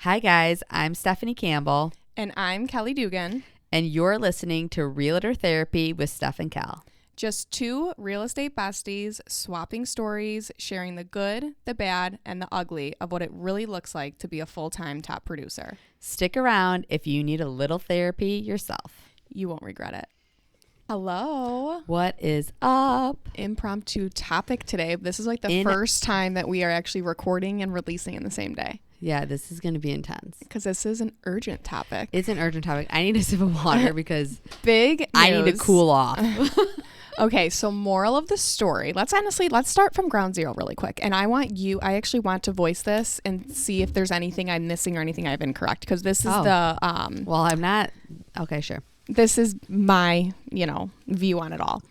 Hi guys, I'm Stefanie Campbell. And I'm Kelly Dugan. And you're listening to Realtor Therapy with Stef and Kel. Just two real estate besties swapping stories, sharing the good, the bad, and the ugly of what it really looks like to be a full-time top producer. Stick around if you need a little therapy yourself. You won't regret it. Hello. What is up? Impromptu topic today. This is like the first time that we are actually recording and releasing in the same day. Yeah, this is going to be intense. Because this is an urgent topic. It's an urgent topic. I need a sip of water because big news. I need to cool off. Okay, so moral of the story. Let's start from ground zero really quick. And I actually want to voice this and see if there's anything I'm missing or anything I've incorrect. Because this is well, I'm not. Okay, sure. This is my, view on it all.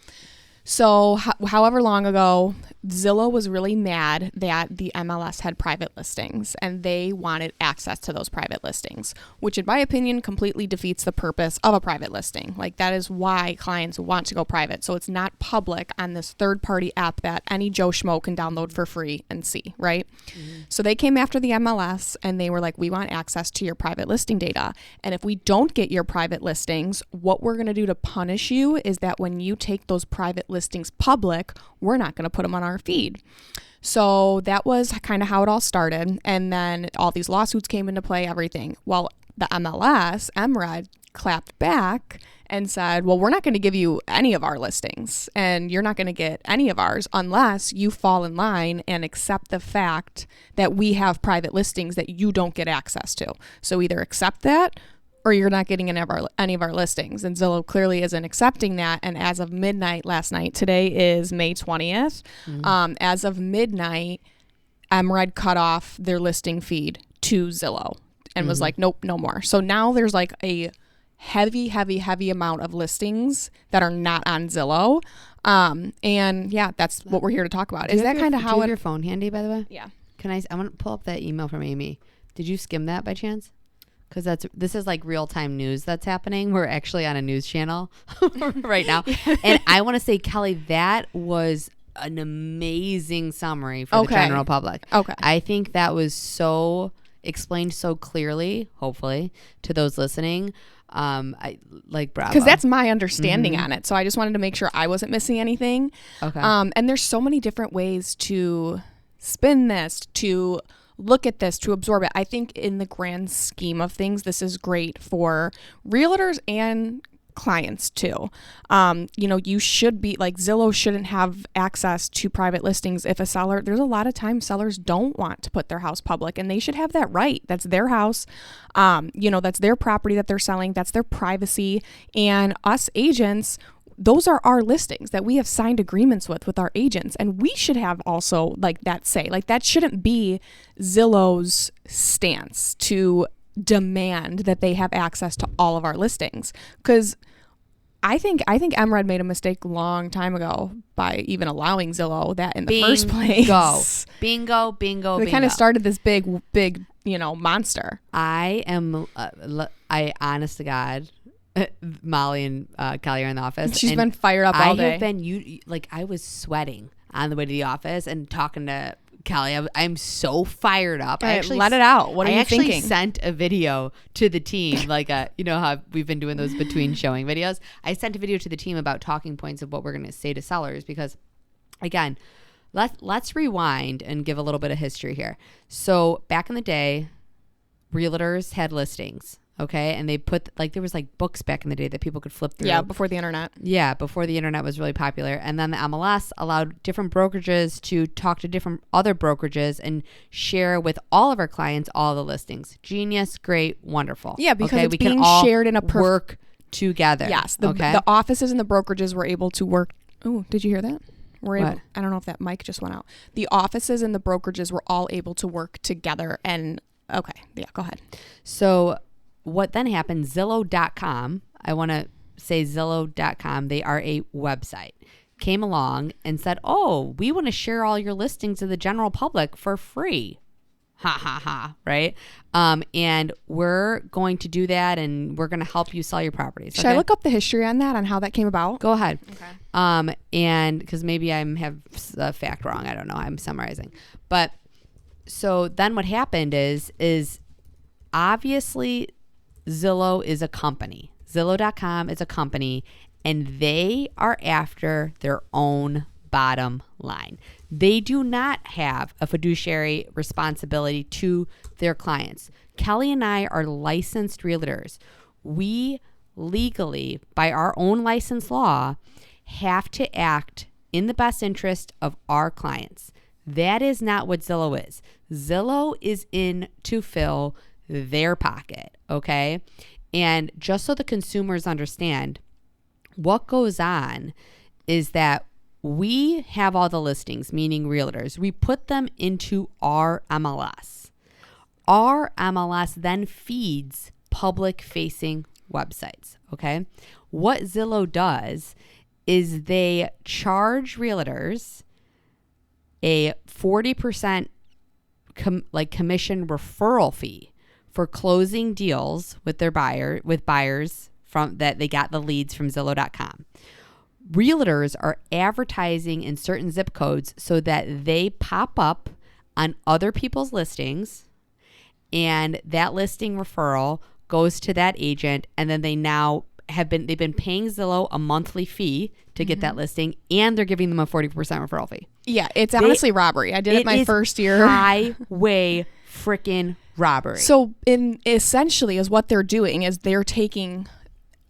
So however long ago, Zillow was really mad that the MLS had private listings and they wanted access to those private listings, which in my opinion completely defeats the purpose of a private listing. Like that is why clients want to go private. So it's not public on this third-party app that any Joe Schmo can download for free and see, right? Mm-hmm. So they came after the MLS and they were like, we want access to your private listing data. And if we don't get your private listings, what we're going to do to punish you is that when you take those private listings public, we're not going to put them on our feed. So that was kind of how it all started. And then all these lawsuits came into play, everything. Well, the MLS, MRED, clapped back and said, well, we're not going to give you any of our listings and you're not going to get any of ours unless you fall in line and accept the fact that we have private listings that you don't get access to. So either accept that or you're not getting any of our listings. And Zillow clearly isn't accepting that. And as of midnight last night, today is May 20th. Mm-hmm. As of midnight, MRED cut off their listing feed to Zillow and was like, nope, no more. So now there's like a heavy amount of listings that are not on Zillow. And yeah, that's what we're here to talk about. Is that kind of how do you have your phone handy, by the way? Yeah. I want to pull up that email from Amy. Did you skim that by chance? Because this is like real-time news that's happening. We're actually on a news channel right now. And I want to say, Kelly, that was an amazing summary for the general public. Okay. I think that was so explained so clearly, hopefully, to those listening. I like bravo. Because that's my understanding on it. So I just wanted to make sure I wasn't missing anything. Okay. And there's so many different ways to spin this, to look at this, to absorb it. I think in the grand scheme of things, this is great for realtors and clients too. You should be like, Zillow shouldn't have access to private listings if a seller, there's a lot of times sellers don't want to put their house public and they should have that right. That's their house. That's their property that they're selling. That's their privacy. And us agents, those are our listings that we have signed agreements with our agents. And we should have also like that say, like that shouldn't be Zillow's stance to demand that they have access to all of our listings. Because I think MRED made a mistake a long time ago by even allowing Zillow that in the first place. Bingo. They kind of started this big, monster. I honest to God, Molly and Kelly are in the office. She's been fired up all day. I was sweating on the way to the office and talking to Kelly. I'm so fired up. I actually let it out. What are you thinking? I actually sent a video to the team, how we've been doing those between showing videos. I sent a video to the team about talking points of what we're going to say to sellers because, again, let's rewind and give a little bit of history here. So back in the day, realtors had listings. Okay. And they put there was books back in the day that people could flip through. Yeah. Before the internet. Yeah. Before the internet was really popular. And then the MLS allowed different brokerages to talk to different other brokerages and share with all of our clients all the listings. Genius. Great. Wonderful. Yeah. Because it's being shared in a work together. Yes. The offices and the brokerages were able to work. Oh, did you hear that? I don't know if that mic just went out. The offices and the brokerages were all able to work together. And okay. Yeah. Go ahead. So what then happened, Zillow.com, I want to say Zillow.com, they are a website, came along and said, oh, we want to share all your listings to the general public for free. Ha, ha, ha, right? And we're going to do that and we're going to help you sell your properties. Should I look up the history on that, on how that came about? Go ahead. Okay. And because maybe I have a fact wrong. I don't know. I'm summarizing. But so then what happened is obviously Zillow is a company. Zillow.com is a company, and they are after their own bottom line. They do not have a fiduciary responsibility to their clients. Kelly and I are licensed realtors. We legally, by our own license law, have to act in the best interest of our clients. That is not what Zillow is. Zillow is in to fill their pocket, okay? And just so the consumers understand, what goes on is that we have all the listings, meaning realtors. We put them into our MLS. Our MLS then feeds public-facing websites, okay? What Zillow does is they charge realtors a 40% commission referral fee for closing deals with their buyers from that they got the leads from Zillow.com. Realtors are advertising in certain zip codes so that they pop up on other people's listings, and that listing referral goes to that agent, and then they've been paying Zillow a monthly fee to get that listing, and they're giving them a 40% referral fee. Yeah, it's honestly robbery. I did it my first year. Highway freaking robbery. So essentially is what they're doing is they're taking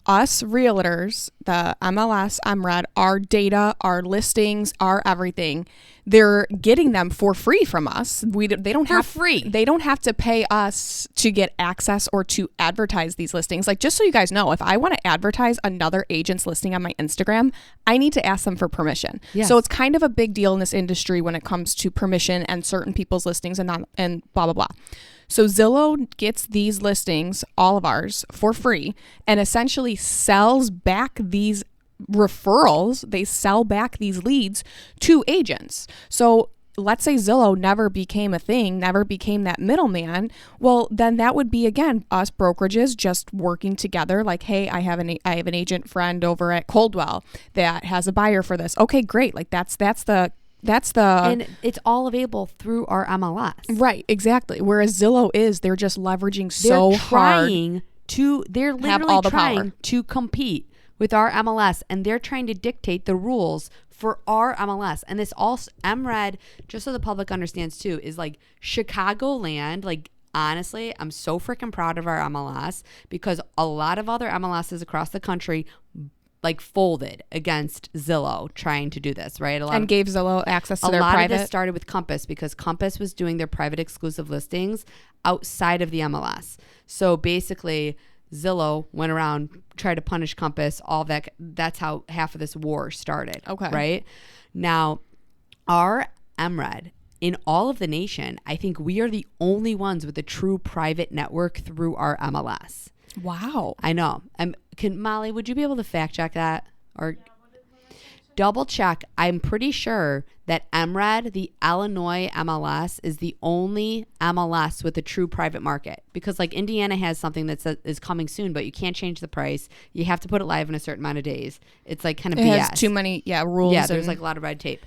us realtors, the MLS, MRED, our data, our listings, our everything. They're getting them for free from us. They don't have to pay us to get access or to advertise these listings. Like, just so you guys know, if I want to advertise another agent's listing on my Instagram, I need to ask them for permission. Yes. So it's kind of a big deal in this industry when it comes to permission and certain people's listings and blah, blah, blah. So Zillow gets these listings, all of ours, for free, and essentially sells back these referrals. They sell back these leads to agents. So let's say Zillow never became a thing, never became that middleman. Well, then that would be, again, us brokerages just working together. Like, hey, I have an agent friend over at Coldwell that has a buyer for this. Okay, great. Like that's the and it's all available through our MLS. Right, exactly. Whereas Zillow they're just leveraging they're literally trying to compete with our MLS, and they're trying to dictate the rules for our MLS. And this also, MRED, just so the public understands too, is like Chicagoland. Like, honestly, I'm so freaking proud of our MLS because a lot of other MLSs across the country like folded against Zillow trying to do this, right? Gave Zillow access to their private. A lot of this started with Compass because Compass was doing their private exclusive listings outside of the MLS. So basically, Zillow went around, tried to punish Compass, all that. That's how half of this war started. Okay. Right? Now, our MRED, in all of the nation, I think we are the only ones with a true private network through our MLS. Wow. I know. Molly, would you be able to fact check that? Or double check? I'm pretty sure that MRED, the Illinois MLS, is the only MLS with a true private market. Because like Indiana has something that is coming soon, but you can't change the price. You have to put it live in a certain amount of days. It's like kind of BS. It has too many rules. Yeah, there's like a lot of red tape.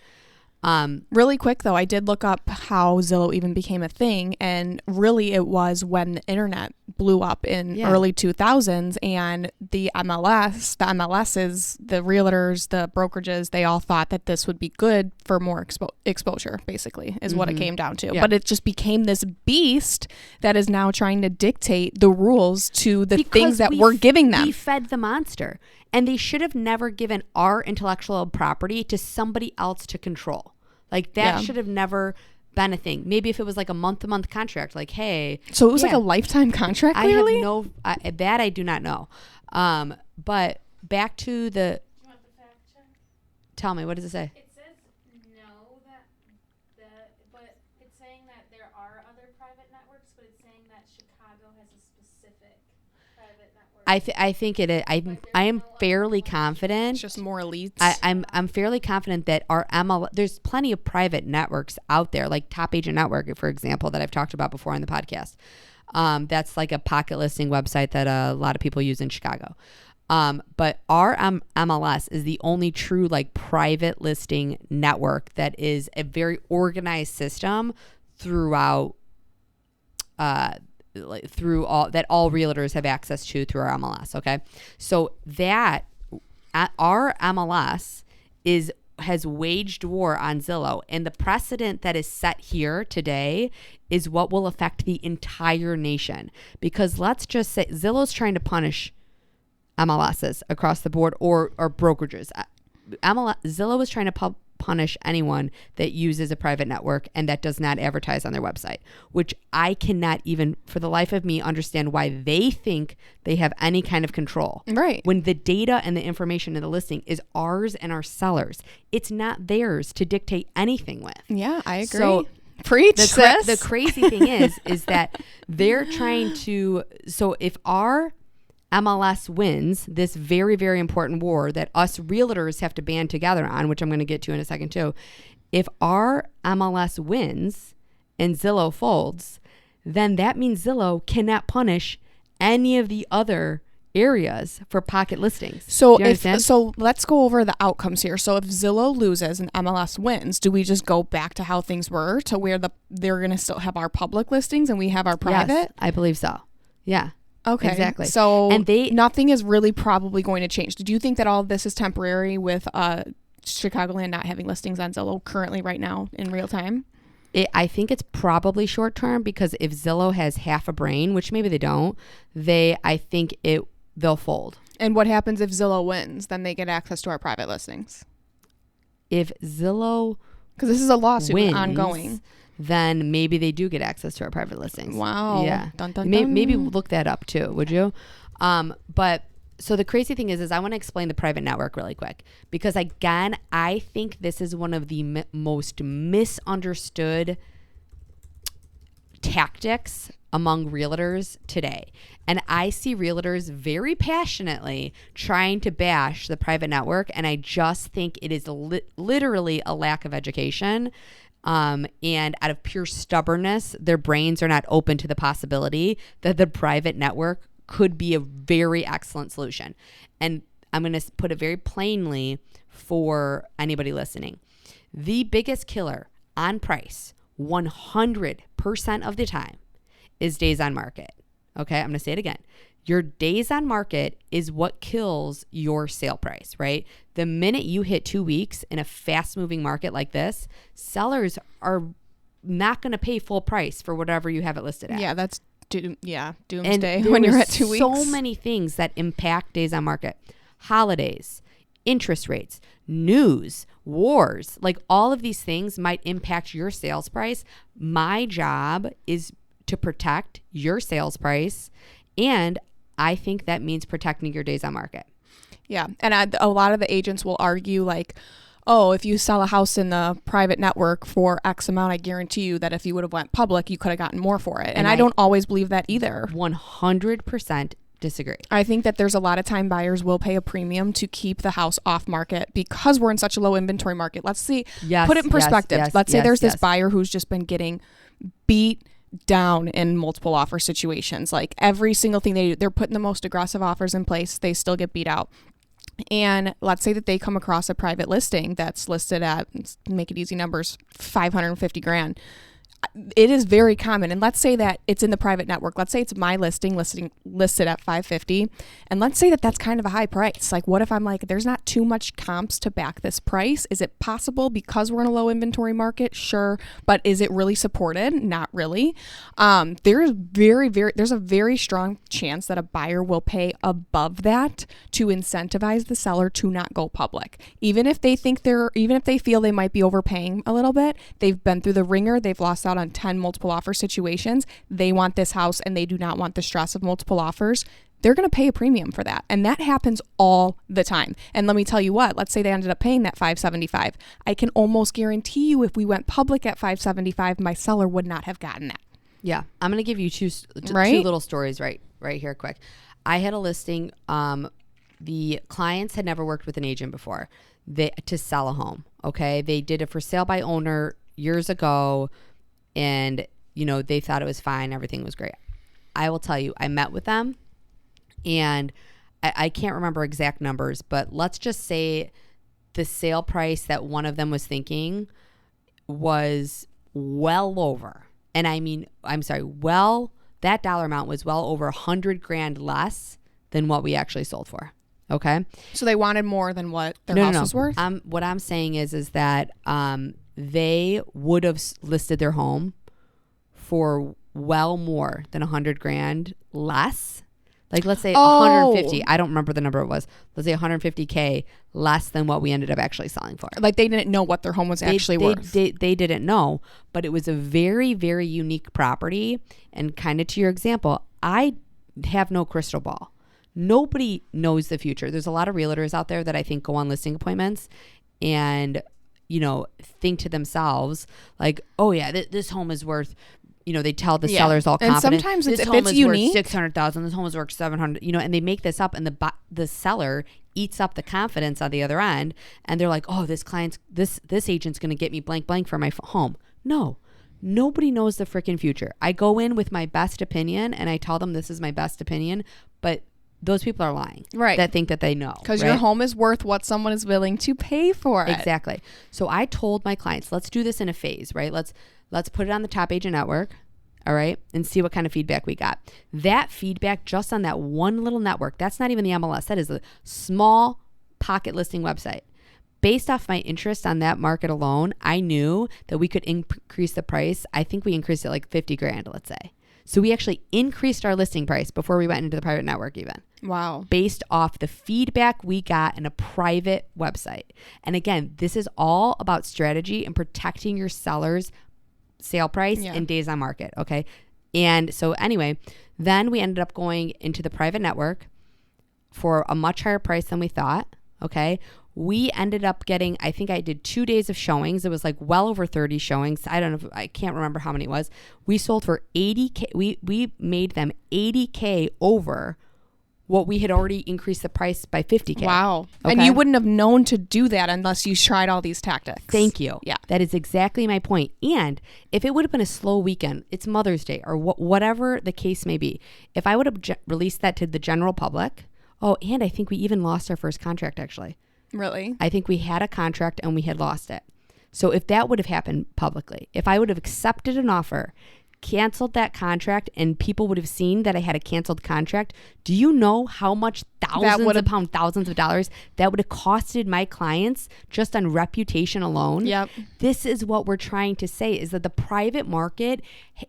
Really quick though, I did look up how Zillow even became a thing, and really it was when the internet blew up in early 2000s, and the MLSs, the realtors, the brokerages, they all thought that this would be good for more exposure, basically, is what it came down to. Yeah. But it just became this beast that is now trying to dictate the rules to the things that we're giving them. We fed the monster. And they should have never given our intellectual property to somebody else to control. Like that should have never been a thing. Maybe if it was like a month-to-month contract, like, hey. So it was like a lifetime contract, clearly? That I do not know. But back to the. Do you want the fact check? Tell me, what does it say? It says no, but it's saying that there are other private networks, but it's saying that Chicago has a specific private network. I think it is. I am fairly confident. It's just more elites. I'm fairly confident that our there's plenty of private networks out there, like Top Agent Network, for example, that I've talked about before on the podcast. That's like a pocket listing website that a lot of people use in Chicago. But our MLS is the only true like private listing network that is a very organized system throughout like through all realtors have access to through our MLS. Okay. So that our MLS has waged war on Zillow, and the precedent that is set here today is what will affect the entire nation. Because let's just say Zillow's trying to punish MLSs across the board or brokerages. Zillow is trying to punish anyone that uses a private network and that does not advertise on their website, which I cannot even for the life of me understand why they think they have any kind of control. Right. When the data and the information in the listing is ours and our sellers, it's not theirs to dictate anything with. Yeah, I agree. So preach, sis. The crazy thing is that they're trying to, so if our MLS wins this very, very important war that us realtors have to band together on, which I'm going to get to in a second too. If our MLS wins and Zillow folds, then that means Zillow cannot punish any of the other areas for pocket listings. So do you understand? So let's go over the outcomes here. So if Zillow loses and MLS wins, do we just go back to how things were to where they're going to still have our public listings and we have our private? Yes, I believe so. Yeah. Okay. Exactly. So and nothing is really probably going to change. Do you think that all of this is temporary with Chicagoland not having listings on Zillow currently right now in real time? I think it's probably short term because if Zillow has half a brain, which maybe they don't, I think they'll fold. And what happens if Zillow wins? Then they get access to our private listings. If Zillow because this is a lawsuit wins, ongoing, then maybe they do get access to our private listings. Wow. Yeah. Dun, dun, dun. Maybe look that up too, would you? But so the crazy thing is I want to explain the private network really quick because again, I think this is one of the most misunderstood tactics among realtors today. And I see realtors very passionately trying to bash the private network. And I just think it is literally a lack of education. And out of pure stubbornness, their brains are not open to the possibility that the private network could be a very excellent solution. And I'm going to put it very plainly for anybody listening. The biggest killer on price 100% of the time is days on market. Okay, I'm going to say it again. Your days on market is what kills your sale price, right? The minute you hit 2 weeks in a fast moving market like this, sellers are not going to pay full price for whatever you have it listed at. Yeah, that's doomsday and when you're at 2 weeks. So many things that impact days on market. Holidays, interest rates, news, wars, like all of these things might impact your sales price. My job is to protect your sales price, and I think that means protecting your days on market. Yeah, and a lot of the agents will argue like, oh, if you sell a house in the private network for X amount, I guarantee you that if you would have went public, you could have gotten more for it. And I don't always believe that either. 100% disagree. I think that there's a lot of time buyers will pay a premium to keep the house off market because we're in such a low inventory market. Let's see, put it in perspective. Let's say there's this buyer who's just been getting beat down in multiple offer situations. Like every single thing they do, they're putting the most aggressive offers in place. They still get beat out. And let's say that they come across a private listing that's listed at, make it easy numbers, $550,000. It is very common. And let's say that it's in the private network. Let's say it's my listing listed at $550,000. And let's say that that's kind of a high price. Like what if I'm like, there's not too much comps to back this price? Is it possible because we're in a low inventory market? Sure. But is it really supported? Not really. There's a very strong chance that a buyer will pay above that to incentivize the seller to not go public. Even if they feel they might be overpaying a little bit, they've been through the ringer, they've lost out on 10 multiple offer situations. They want this house and they do not want the stress of multiple offers. They're going to pay a premium for that. And that happens all the time. And let me tell you what, let's say they ended up paying that $575,000. I can almost guarantee you if we went public at $575,000, my seller would not have gotten that. Yeah. I'm going to give you two little stories right here quick. I had a listing. The clients had never worked with an agent before to sell a home. Okay. They did it for sale by owner years ago. And, they thought it was fine. Everything was great. I will tell you, I met with them and I can't remember exact numbers, but let's just say the sale price that one of them was thinking was well over. And I mean, I'm sorry, well that dollar amount was well over $100,000 less than what we actually sold for. Okay. So they wanted more than what their house was worth? What I'm saying is that they would have listed their home for well more than $100,000 less. Like, let's say 150. I don't remember the number it was. Let's say 150K less than what we ended up actually selling for. Like, they didn't know what their home was actually worth. They didn't know, but it was a very, very unique property. And kind of to your example, I have no crystal ball. Nobody knows the future. There's a lot of realtors out there that I think go on listing appointments and, you know, think to themselves like, oh yeah, this home is worth, you know, they tell the sellers all confident. And sometimes this if home it's is unique, worth $600,000. This home is worth $700,000. You know, and they make this up, and the seller eats up the confidence on the other end, and they're like, oh, this agent's going to get me blank blank for my home. No, nobody knows the freaking future. I go in with my best opinion, and I tell them this is my best opinion, but those people are lying, right? That think that they know, because your home is worth what someone is willing to pay for it. Exactly. So I told my clients, let's do this in a phase, right? Let's put it on the Top Agent Network, all right, and see what kind of feedback we got. That feedback just on that one little network, that's not even the MLS. That is a small pocket listing website. Based off my interest on that market alone, I knew that we could increase the price. I think we increased it like $50,000, let's say. So we actually increased our listing price before we went into the private network even. Wow. Based off the feedback we got in a private website. And again, this is all about strategy and protecting your seller's sale price and days on market. Okay. And so anyway, then we ended up going into the private network for a much higher price than we thought. Okay. We ended up getting, I think I did 2 days of showings. It was like well over 30 showings. I don't know. I can't remember how many it was. We sold for $80K. We made them $80K over what we had already increased the price by $50K. Wow. Okay? And you wouldn't have known to do that unless you tried all these tactics. Thank you. Yeah. That is exactly my point. And if it would have been a slow weekend, it's Mother's Day or whatever the case may be, if I would have released that to the general public, and I think we even lost our first contract actually. Really? I think we had a contract and we had lost it. So if that would have happened publicly, if I would have accepted an offer, canceled that contract, and people would have seen that I had a canceled contract, do you know how much thousands of dollars that would have costed my clients just on reputation alone? Yep. This is what we're trying to say, is that the private market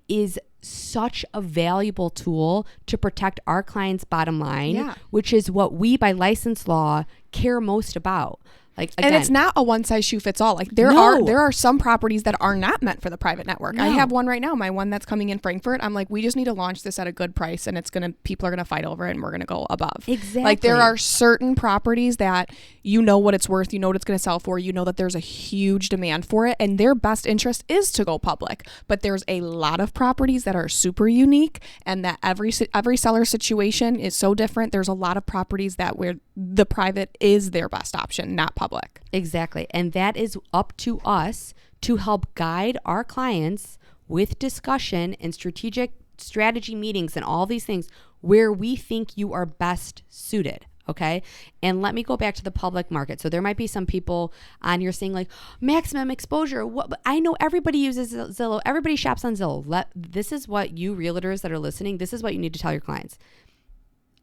is such a valuable tool to protect our clients' bottom line, which is what we by license law care most about. Like, again, and it's not a one size shoe fits all. Like there are some properties that are not meant for the private network. I have one right now, my one that's coming in Frankfurt. I'm like, we just need to launch this at a good price, and people are gonna fight over it, and we're gonna go above. Exactly. Like there are certain properties that you know what it's worth, you know what it's gonna sell for, you know that there's a huge demand for it, and their best interest is to go public. But there's a lot of properties that are super unique, and that every seller situation is so different. There's a lot of properties that where the private is their best option, not public. Exactly. And that is up to us to help guide our clients with discussion and strategy meetings and all these things where we think you are best suited. Okay. And let me go back to the public market. So there might be some people on here saying like maximum exposure. I know everybody uses Zillow. Everybody shops on Zillow. This is what you realtors that are listening, this is what you need to tell your clients.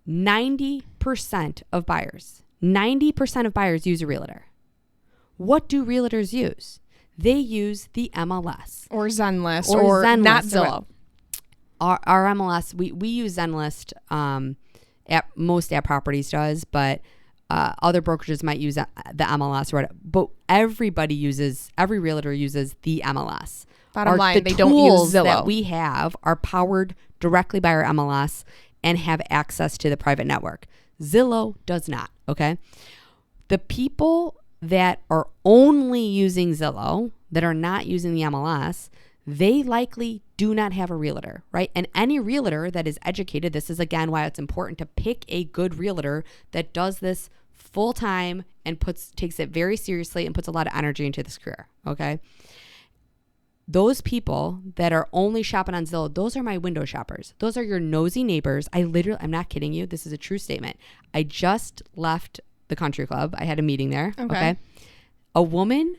90% of buyers use a realtor. What do realtors use? They use the MLS. Or Zenlist or not Zillow. Our MLS, we use Zenlist. Most app properties does, but other brokerages might use the MLS. Right? But every realtor uses the MLS. Bottom line, they don't use Zillow. That we have are powered directly by our MLS and have access to the private network. Zillow does not, okay? The people that are only using Zillow, that are not using the MLS, they likely do not have a realtor, right? And any realtor that is educated, this is again why it's important to pick a good realtor that does this full time and takes it very seriously and puts a lot of energy into this career, okay? Those people that are only shopping on Zillow, those are my window shoppers. Those are your nosy neighbors. I'm not kidding you. This is a true statement. I just left the country club. I had a meeting there. Okay. A woman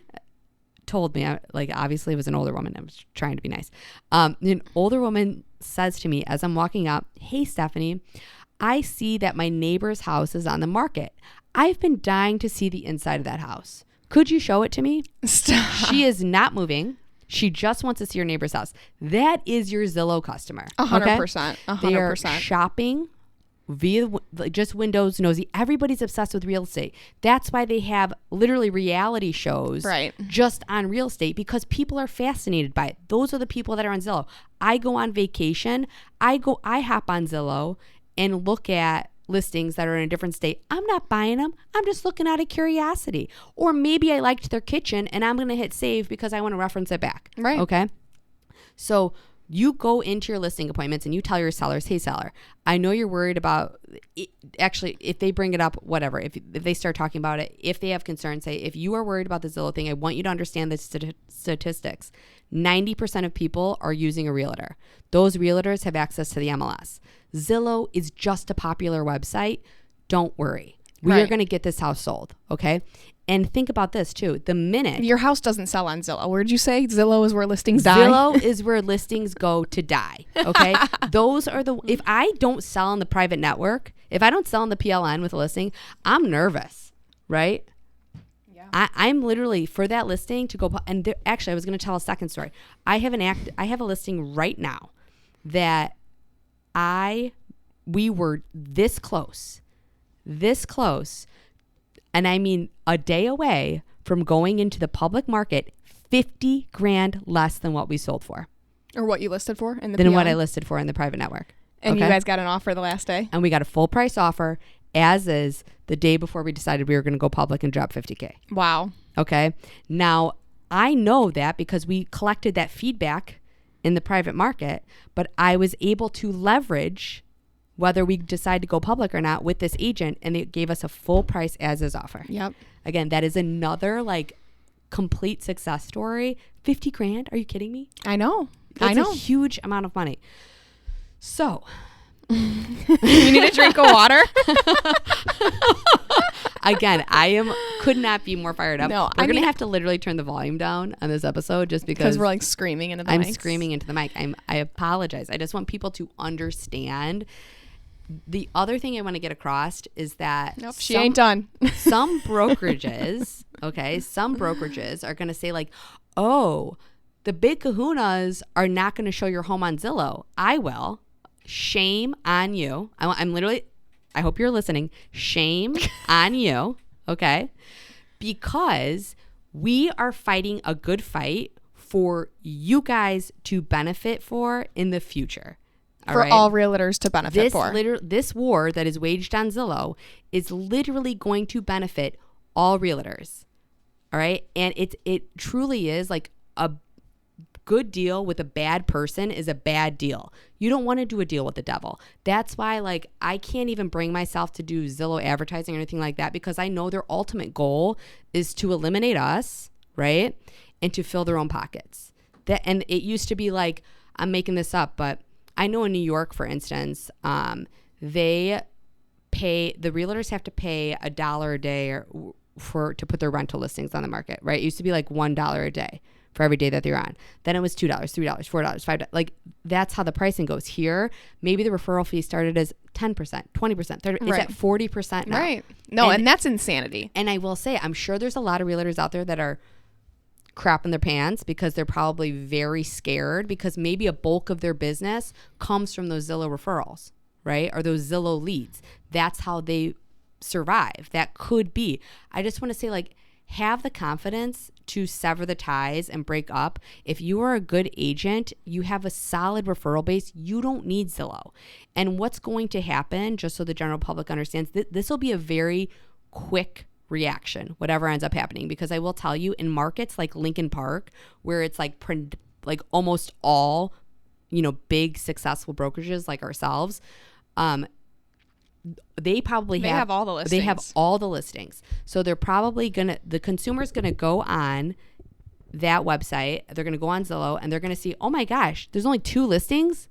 told me, like, obviously it was an older woman. I was trying to be nice. An older woman says to me as I'm walking up, "Hey, Stefanie, I see that my neighbor's house is on the market. I've been dying to see the inside of that house. Could you show it to me?" Stop. She is not moving. She just wants to see her neighbor's house. That is your Zillow customer. 100%. 100%. They are shopping via just Windows Nosy. Everybody's obsessed with real estate. That's why they have literally reality shows just on real estate, because people are fascinated by it. Those are the people that are on Zillow. I go on vacation. I hop on Zillow and look at listings that are in a different state. I'm not buying them. I'm just looking out of curiosity. Or maybe I liked their kitchen and I'm going to hit save because I want to reference it back. Right. Okay. So you go into your listing appointments and you tell your sellers, "Hey, seller, I know you're worried about it." Actually, if they bring it up, whatever, if they start talking about it, if they have concerns, say, "If you are worried about the Zillow thing, I want you to understand the statistics. 90% of people are using a realtor. Those realtors have access to the MLS. Zillow is just a popular website. Don't worry. We are going to get this house sold." Okay. And think about this too. The minute your house doesn't sell on Zillow, where'd you say Zillow is where listings die? Zillow is where listings go to die. Okay. If I don't sell on the private network, if I don't sell on the PLN with a listing, I'm nervous. Right. Yeah. I'm literally for that listing to go. And actually, I was going to tell a second story. I have a listing right now that we were this close, and I mean a day away from going into the public market, $50,000 less than what we sold for, or what you listed for in the than PLN? what I listed for in the private network. And you guys got an offer the last day, and we got a full price offer as is the day before we decided we were going to go public and drop $50,000. Wow. Okay. Now I know that because we collected that feedback in the private market, but I was able to leverage whether we decide to go public or not with this agent, and it gave us a full price as is offer. Yep. Again, that is another complete success story. $50,000? Are you kidding me? I know. That's a huge amount of money. So you need a drink of water. Again, could not be more fired up. No, we're going to have to literally turn the volume down on this episode just because we're screaming into the mic. I'm screaming into the mic. I apologize. I just want people to understand. The other thing I want to get across is that she ain't done. Some brokerages, some brokerages are going to say "Oh, the big kahunas are not going to show your home on Zillow. I will." Shame on you. I'm literally, I hope you're listening. Shame on you. Okay. Because we are fighting a good fight for you guys to benefit for in the future. All realtors to benefit for. This war that is waged on Zillow is literally going to benefit all realtors. All right. And it truly is a good deal with a bad person is a bad deal. You don't want to do a deal with the devil. That's why I can't even bring myself to do Zillow advertising or anything like that, because I know their ultimate goal is to eliminate us, right? And to fill their own pockets. And it used to be I'm making this up, but I know in New York, for instance, the realtors have to pay $1 a day to put their rental listings on the market, right? It used to be $1 a day for every day that they're on. Then it was $2, $3, $4, $5. That's how the pricing goes. Here, maybe the referral fee started as 10%, 20%, 30%. It's at 40% now. Right. No, and that's insanity. And I will say, I'm sure there's a lot of realtors out there that are crapping their pants because they're probably very scared because maybe a bulk of their business comes from those Zillow referrals, right? Or those Zillow leads. That's how they survive. That could be. I just want to say have the confidence to sever the ties and break up. If you are a good agent, you have a solid referral base, you don't need Zillow. And what's going to happen, just so the general public understands, this will be a very quick reaction, whatever ends up happening. Because I will tell you, in markets like Lincoln Park, where it's almost all, big successful brokerages like ourselves, they have all the listings. They have all the listings. So they're probably the consumer's gonna go on that website. They're gonna go on Zillow and they're gonna see, oh my gosh, there's only 2 listings.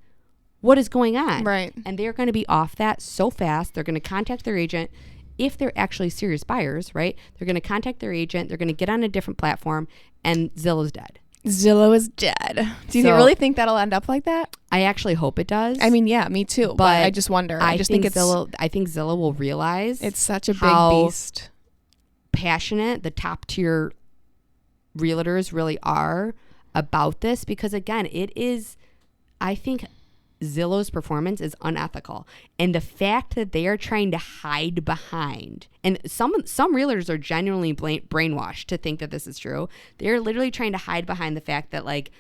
What is going on? Right. And they're gonna be off that so fast. They're gonna contact their agent. If they're actually serious buyers, right? They're gonna contact their agent. They're gonna get on a different platform, and Zillow's dead. Zillow is dead. Do you So- really think that'll end up like that? I actually hope it does. I mean, yeah, me too. But I just wonder. I just think it's Zillow will realize it's such a big how beast. passionate the top tier realtors really are about this, because again, it is, I think Zillow's performance is unethical, and the fact that they are trying to hide behind, and some realtors are genuinely brainwashed to think that this is true. They're literally trying to hide behind the fact that like,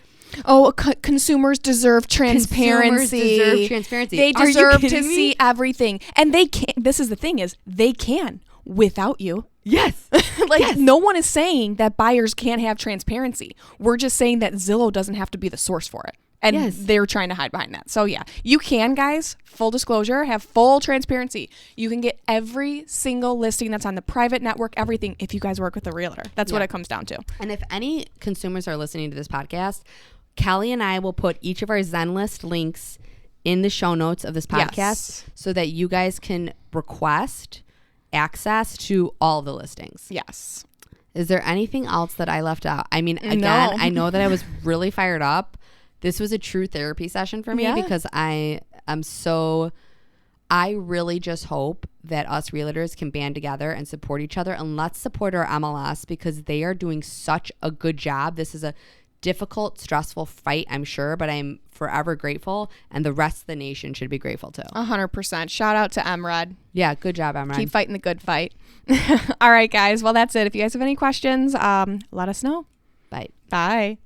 Consumers deserve transparency. They Are you deserve to kidding me? see everything, and they can. This is the thing: is they can without you. Yes. Like Yes. no one is saying that buyers can't have transparency. We're just saying that Zillow doesn't have to be the source for it. And Yes. they're trying to hide behind that. So yeah, you can, guys, full disclosure, have full transparency. You can get every single listing that's on the private network, everything, if you guys work with a realtor. That's what Yeah. it comes down to. And if any consumers are listening to this podcast, Kelly and I will put each of our Zen list links in the show notes of this podcast Yes. so that you guys can request access to all the listings. Yes. Is there anything else that I left out? I mean, again, No. I know that I was really fired up. This was a true therapy session for me Yeah. because I really just hope that us realtors can band together and support each other, and let's support our MLS because they are doing such a good job. This is a difficult, stressful fight, I'm sure, but I'm forever grateful, and the rest of the nation should be grateful too. 100%. Shout out to MRED. Yeah, good job, MRED. Keep fighting the good fight. All right, guys. Well, that's it. If you guys have any questions, let us know. Bye. Bye.